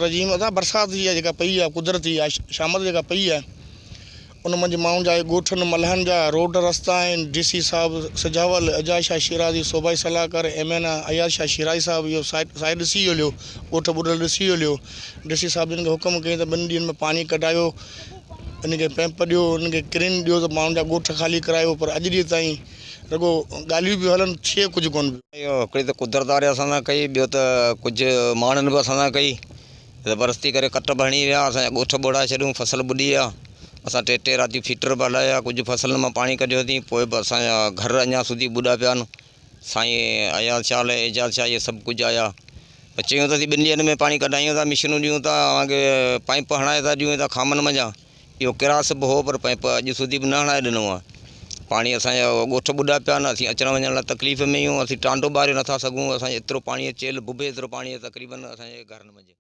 रजीम असां बरसाति जी जेका पई आहे कुदरती आहे शाम जेका पई आहे उन मंझि माण्हुनि जा ॻोठनि मलहनि जा रोड रस्ता आहिनि। DC साहिबु सजावल, एजाज शाह शिराज़ी सूबाई सलाहकार MN अयाज शाह शिराज़ी साहिबु इहो साइड ॾिसी हलियो, ॻोठ ॿुॾल ॾिसी हलियो। DC साहिब जिन खे हुकुम कई त 2 ॾींहंनि में पाणी कढायो, इनखे पैंप ॾियो, इनखे क्रेन ॾियो त माण्हुनि जा ॻोठ ख़ाली करायो। पर अॼु ॾींहं ताईं रुॻो ॻाल्हियूं बि हलनि, थिए कुझु कोन पियो। इहो हिकिड़ी त कुदरत वारे असां सां कई, ॿियो त कुझु माण्हुनि बि असां सां कई। ज़बरदस्ती करे कट भरणी विया, असांजा ॻोठ ॿोड़ाए छॾियूं, फसल ॿुॾी विया। असां 3 रातियूं फीटर बि हलाया, कुझु फसलनि मां पाणी कढियो अथई, पोइ बि असांजा घर अञा સુધી ॿुॾा पिया आहिनि। साईं अयाज शाह एजाज शाह इहे सभु कुझु आया, चयूं त 2 ॾींहंनि में पाणी कढायूं था, मशीनूं ॾियूं था, तव्हांखे पाइप हणाए था ॾियूं था खामनि मंझां। इहो किरास बि हो, पर पाइप अॼु સુધી बि न हणाए ॾिनो आहे। पाणी असांजा ॻोठ ॿुॾा पिया आहिनि, असीं अचण वञण लाइ तकलीफ़ में आहियूं, असीं टांडो ॿारे नथा सघूं। असांजे एतिरो पाणी चेल बुभे, एतिरो पाणी तक़रीबन असांजे घरनि मंझि।